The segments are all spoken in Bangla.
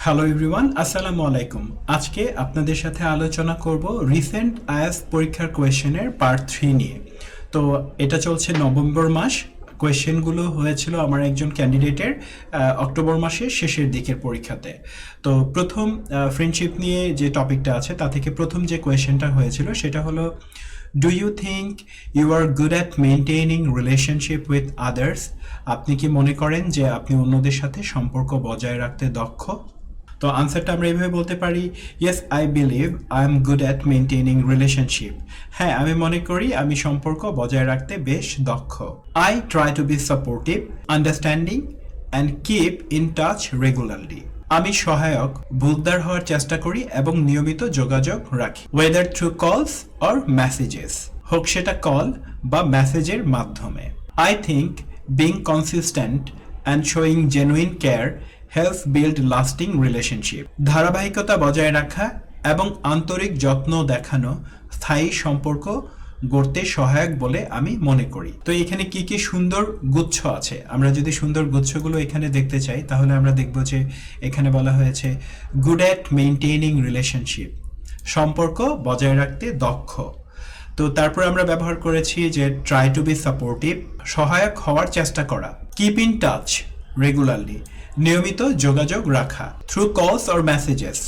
হ্যালো এভরিওয়ান, আসসালামু আলাইকুম। আজকে আপনাদের সাথে আলোচনা করব রিসেন্ট আইএলটিএস পরীক্ষার কোয়েশ্চেনের পার্ট 3 নিয়ে। তো এটা চলছে নভেম্বর মাস। কোয়েশ্চেনগুলো হয়েছিল আমার একজন ক্যান্ডিডেটের অক্টোবর মাসের শেষের দিকের পরীক্ষাতে। তো প্রথম ফ্রেন্ডশিপ নিয়ে যে টপিকটা আছে তা থেকে প্রথম যে কোয়েশ্চেনটা হয়েছিল সেটা হলো, do you think you are good at maintaining relationship with others? আপনি কি মনে করেন যে আপনি অন্যদের সাথে সম্পর্ক বজায় রাখতে দক্ষ? তো আনসারটা আমরা এইভাবে বলতে পারি, yes I believe I am good at maintaining relationship. হ্যাঁ, আমি মনে করি আমি সম্পর্ক বজায় রাখতে বেশ দক্ষ। I try to be supportive, understanding and keep in touch regularly. আমি সহায়ক, বুঝদার হওয়ার চেষ্টা করি এবং নিয়মিত যোগাযোগ রাখি, ওয়েদার থ্রু কলস অর মেসেজেস, হোক সেটা কল বা মেসেজের মাধ্যমে। I think being consistent and showing genuine care helps build lasting relationship. ধারাবাহিকতা বজায় রাখা এবং আন্তরিক যত্ন দেখানো স্থায়ী সম্পর্ক গড়তে সহায়ক বলে আমি মনে করি। তো এখানে কি কি সুন্দর গুচ্ছ আছে, আমরা যদি সুন্দর গুচ্ছগুলো এখানে দেখতে চাই তাহলে আমরা দেখব যে এখানে বলা হয়েছে গুড অ্যাট মেইনটেইনিং রিলেশনশিপ, সম্পর্ক বজায় রাখতে দক্ষ। তো তারপর আমরা ব্যবহার করেছি যে ট্রাই টু বি সাপোর্টিভ, সহায়ক হওয়ার চেষ্টা করা। কিপ ইন টাচ রেগুলারলি, নিয়মিত যোগাযোগ রাখা। থ্রু কলস অর মেসেজেস,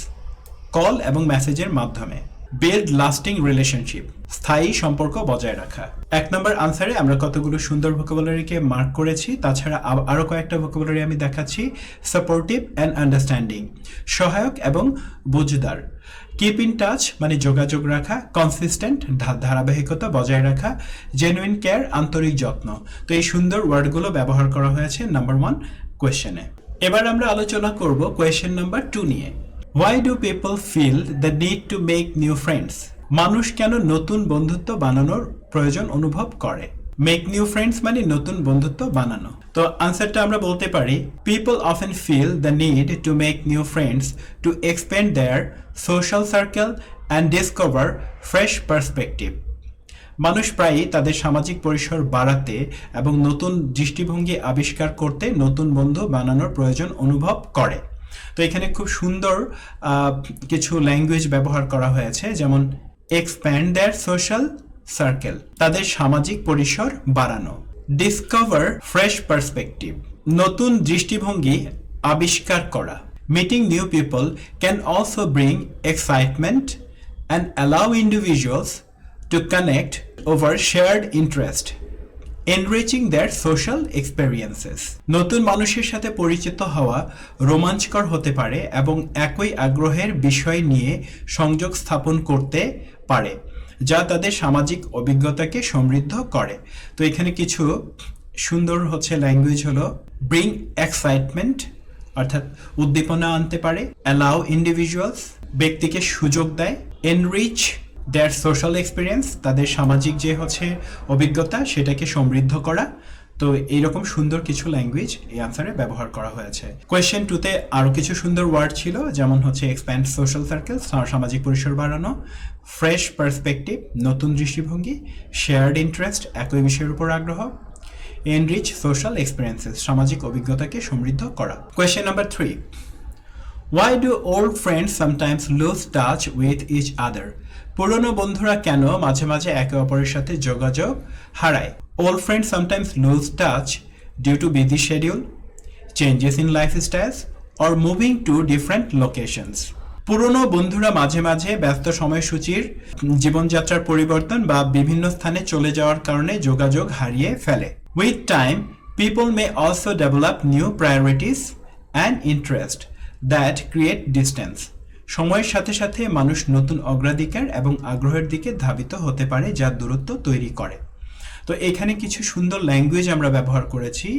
কল এবং মেসেজের মাধ্যমে। বিল্ড লাস্টিং রিলেশনশিপ, স্থায়ী সম্পর্ক বজায় রাখা। এক নম্বর আনসারে আমরা কতগুলো সুন্দর ভোকাবুলারিকে মার্ক করেছি, তাছাড়া আরও কয়েকটা ভোকাবুলারি আমি দেখাচ্ছি। সাপোর্টিভ অ্যান্ড আন্ডারস্ট্যান্ডিং, সহায়ক এবং বুঝদার। কিপ ইন টাচ মানে যোগাযোগ রাখা। কনসিস্টেন্ট, ধারাবাহিকতা বজায় রাখা। জেনুইন কেয়ার, আন্তরিক যত্ন। তো এই সুন্দর ওয়ার্ডগুলো ব্যবহার করা হয়েছে নাম্বার 1 কোয়েশ্চেনে। এবার আমরা আলোচনা করব কোয়েশ্চেন নাম্বার 2 নিয়ে। Why do people feel the need to make new friends? মানুষ কেন নতুন বন্ধুত্ব বানানোর প্রয়োজন অনুভব করে? মেক নিউ ফ্রেন্ডস মানে নতুন বন্ধুত্ব বানানো। তো আনসারটা আমরা বলতে পারি, people often feel the need to make new friends to expand their social circle and discover fresh perspective. মানুষ প্রায়ই তাদের সামাজিক পরিসর বাড়াতে এবং নতুন দৃষ্টিভঙ্গি আবিষ্কার করতে নতুন বন্ধু বানানোর প্রয়োজন অনুভব করে। তো এখানে খুব সুন্দর কিছু ল্যাঙ্গুয়েজ ব্যবহার করা হয়েছে, যেমন এক্সপ্যান্ড দেয়ার সোশ্যাল সার্কেল, তাদের সামাজিক পরিসর বাড়ানো। ডিসকভার ফ্রেশ পার্সপেক্টিভ, নতুন দৃষ্টিভঙ্গি আবিষ্কার করা। Meeting new people can also bring excitement and allow individuals to connect over shared interest, enriching their social experiences. নতুন মানুষের সাথে পরিচিত হওয়া রোমাঞ্চকর হতে পারে এবং একই আগ্রহের বিষয় নিয়ে সংযোগ স্থাপন করতে পারে, যা তাদের সামাজিক অভিজ্ঞতাকে সমৃদ্ধ করে। তো এখানে কিছু সুন্দর ল্যাঙ্গুয়েজ হলো, ব্রিং এক্সাইটমেন্ট অর্থাৎ উদ্দীপনা আনতে পারে। অ্যালাউ ইন্ডিভিজুয়ালস, ব্যক্তিকে সুযোগ দেয়। এনরিচ দেয়ার সোশ্যাল এক্সপিরিয়েন্স, তাদের সামাজিক যে অভিজ্ঞতা সেটাকে সমৃদ্ধ করা। তো এইরকম সুন্দর কিছু ল্যাঙ্গুয়েজ এই আনসারে ব্যবহার করা হয়েছে। কোয়েশ্চেন 2তে আরও কিছু সুন্দর ওয়ার্ড ছিল, যেমন এক্সপ্যান্ড সোশ্যাল সার্কেল, সামাজিক পরিসর বাড়ানো। ফ্রেশ পার্সপেক্টিভ, নতুন দৃষ্টিভঙ্গি। শেয়ার্ড ইন্টারেস্ট, একই বিষয়ের উপর আগ্রহ। এনরিচ সোশ্যাল এক্সপিরিয়েন্সেস, সামাজিক অভিজ্ঞতাকে সমৃদ্ধ করা। Question number 3, Why do old friends sometimes lose touch with each other? পুরনো বন্ধুরা কেন মাঝে মাঝে একে অপরের সাথে যোগাযোগ হারায়? Old friends sometimes lose touch due to busy schedule, changes in lifestyles, or moving to different locations. পুরনো বন্ধুরা মাঝে মাঝে ব্যস্ত সময়সূচির, জীবনযাত্রার পরিবর্তন বা বিভিন্ন স্থানে চলে যাওয়ার কারণে যোগাযোগ হারিয়ে ফেলে। With time, people may also develop new priorities and interests that create distance. সময়ের সাথে সাথে মানুষ নতুন অগ্রাধিকার এবং আগ্রহের দিকে ধাবিত হতে পারে, যা দূরত্ব তৈরি করে। তো এখানে কিছু সুন্দর ল্যাঙ্গুয়েজ আমরা ব্যবহার করেছি,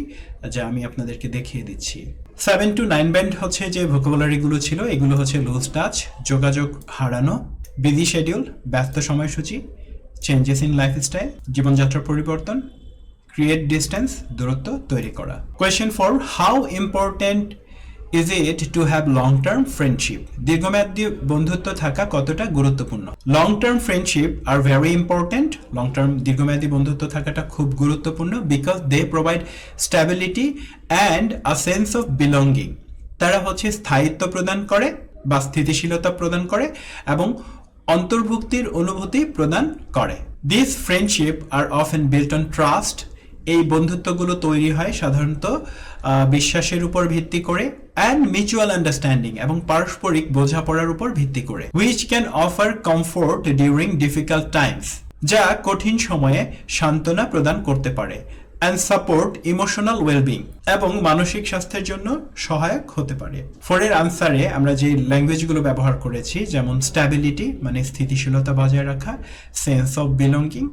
যা আমি আপনাদেরকে দেখিয়ে দিচ্ছি। 7 to 9 ব্যান্ড যে ভোকাবুলারিগুলো ছিল, এগুলো লুজ টাচ, যোগাযোগ হারানো। বিজি শেডিউল, ব্যস্ত সময়সূচি। চেঞ্জেস ইন লাইফস্টাইল, জীবনযাত্রার পরিবর্তন। ক্রিয়েট ডিস্টেন্স, দূরত্ব তৈরি করা। Question 4, how important is it to have long term friendship? দীর্ঘমেয়াদী বন্ধুত্ব থাকা কতটা গুরুত্বপূর্ণ? Long term friendship are very important. Long term দীর্ঘমেয়াদী বন্ধুত্ব থাকাটা খুব গুরুত্বপূর্ণ, because they provide stability and a sense of belonging তারা হচ্ছে স্থায়িত্ব প্রদান করে বা স্থিতিশীলতা প্রদান করে এবং অন্তর্ভুক্তির অনুভূতি প্রদান করে। This friendship are often built on trust, এই বন্ধুত্বগুলো তৈরি হয় সাধারণত বিশ্বাসের উপর ভিত্তি করে, অ্যান্ড মিউচুয়াল আন্ডারস্ট্যান্ডিং এবং পারস্পরিক বোঝাপড়ার উপর ভিত্তি করে, which can offer comfort during difficult Times, যা কঠিন সময়ে সান্ত্বনা প্রদান করতে পারে, অ্যান্ড সাপোর্ট ইমোশনাল ওয়েলবিং, এবং মানসিক স্বাস্থ্যের জন্য সহায়ক হতে পারে। ফোরের আনসারে আমরা যে ল্যাঙ্গুয়েজগুলো ব্যবহার করেছি, যেমন স্ট্যাবিলিটি মানে স্থিতিশীলতা বজায় রাখা, সেন্স অফ বিলঙ্গিং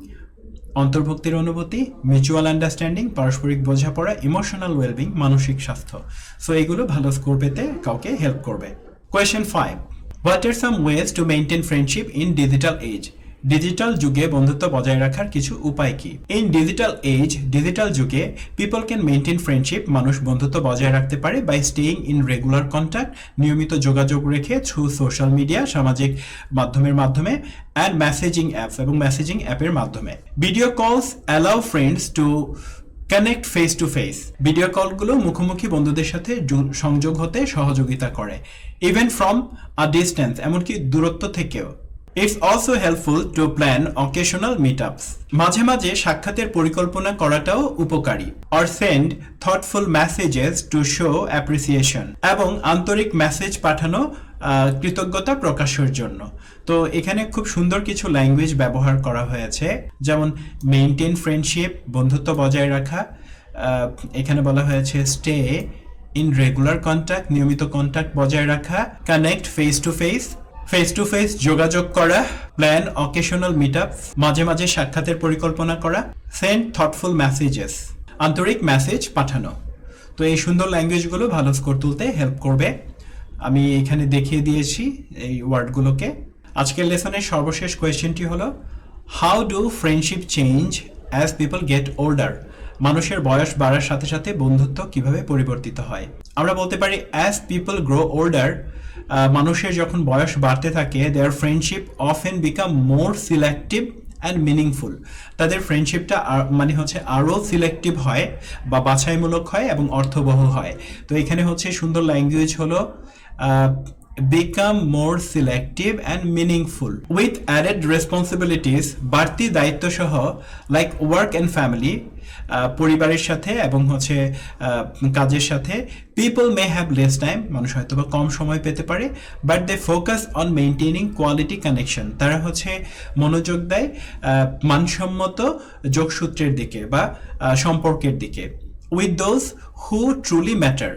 অন্তর্ভুক্তির অনুভূতি, মিউচুয়াল আন্ডারস্ট্যান্ডিং পারস্পরিক বোঝাপড়া, ইমোশনাল ওয়েলবিং মানসিক স্বাস্থ্য। সো এগুলো ভালো স্কোর পেতে কাউকে হেল্প করবে। Question 5, what are some ways to maintain friendship in digital age? Digital যুগে বন্ধুত্ব বজায় রাখার কিছু উপায় কি? ইন ডিজিটাল এজ, ডিজিটাল যুগে পিপল ক্যান মেইনটেইন ফ্রেন্ডশিপ, মানুষ বন্ধুত্ব বজায় রাখতে পারে by staying in regular contact, নিয়মিত যোগাযোগ রেখে, থ্রু সোশ্যাল মিডিয়া সামাজিক মাধ্যমের মাধ্যমে, অ্যান্ড মেসেজিং অ্যাপস এবং মেসেজিং অ্যাপের মাধ্যমে। Video calls allow friends to connect face to face, video কলগুলো মুখোমুখি বন্ধুদের সাথে সংযোগ হতে সহযোগিতা করে, ইভেন ফ্রম আ ডিস্টেন্স, এমনকি দূরত্ব থেকেও। It's also helpful to plan occasional meetups, মাঝে মাঝে সাক্ষাতের পরিকল্পনা করাটাও উপকারী। Or send thoughtful messages to show appreciation, এবং আন্তরিক মেসেজ পাঠানো কৃতজ্ঞতা প্রকাশের জন্য। তো এখানে খুব সুন্দর কিছু ল্যাঙ্গুয়েজ ব্যবহার করা হয়েছে, যেমন মেইনটেইন ফ্রেন্ডশিপ বন্ধুত্ব বজায় রাখা, এখানে বলা হয়েছে স্টে ইন রেগুলার কন্ট্যাক্ট নিয়মিত কন্ট্যাক্ট বজায় রাখা, connect face to face face to face যোগাযোগ করা, প্ল্যান অকেশনাল মিটআপ মাঝে মাঝে সাক্ষাতের পরিকল্পনা করা, সেন্ড থটফুল মেসেজেস আন্তরিক মেসেজ পাঠানো। তো এই সুন্দর ল্যাঙ্গুয়েজগুলো ভালো স্কোর তুলতে হেল্প করবে। আমি এখানে দেখিয়ে দিয়েছি এই ওয়ার্ডগুলোকে। আজকের লেসনের সর্বশেষ কোয়েশ্চেনটি হলো, how do friendship change as people gate older? মানুষের বয়স বাড়ার সাথে সাথে বন্ধুত্ব কিভাবে পরিবর্তিত হয়? আমরা বলতে পারি অ্যাজ পিপল গ্রো ওল্ডার, মানুষের যখন বয়স বাড়তে থাকে, their friendship often become more selective and meaningful, তাদের ফ্রেন্ডশিপটা মানে হচ্ছে আরও সিলেক্টিভ হয় বা বাছাইমূলক হয় এবং অর্থবহ হয়। তো এখানে হচ্ছে সুন্দর ল্যাঙ্গুয়েজ হলো become more selective and meaningful with added responsibilities, বাড়তি দায়িত্ব সহ, like work and family, পরিবারের সাথে এবং হচ্ছে কাজের সাথে। people may have less time, মানুষ হয়তো বা কম সময় পেতে পারে, but they focus on maintaining quality connection, তারা হচ্ছে মনোযোগ দেয় মানসম্মত যোগসূত্রের দিকে বা সম্পর্কের দিকে। with those who truly matter,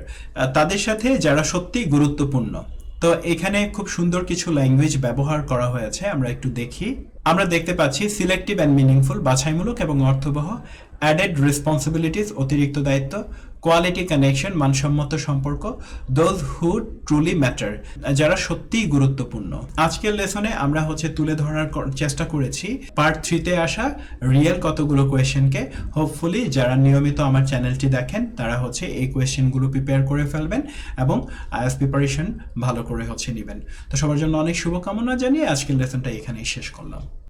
তাদের সাথে যারা সত্যি গুরুত্বপূর্ণ। তো এখানে খুব সুন্দর কিছু ল্যাঙ্গুয়েজ ব্যবহার করা হয়েছে, আমরা একটু দেখি। আমরা দেখতে পাচ্ছি সিলেক্টিভ অ্যান্ড মিনিংফুল বাছাইমূলক এবং অর্থবহ, অ্যাডেড রেসপন্সিবিলিটিস অতিরিক্ত দায়িত্ব, কোয়ালিটি কানেকশন মানসম্মত সম্পর্ক, দোজ হু ট্রুলি ম্যাটার যারা সত্যিই গুরুত্বপূর্ণ। আজকের লেসনে আমরা হচ্ছে তুলে ধরার চেষ্টা করেছি পার্ট 3-তে আসা রিয়েল কতগুলো কোয়েশ্চেনকে। হোপফুলি যারা নিয়মিত আমার চ্যানেলটি দেখেন তারা হচ্ছে এই কোয়েশ্চেনগুলো প্রিপেয়ার করে ফেলবেন এবং আইএলটিএস প্রিপারেশন ভালো করে হচ্ছে নেবেন। তো সবার জন্য অনেক শুভকামনা জানিয়ে আজকের লেসনটা এখানেই শেষ করলাম।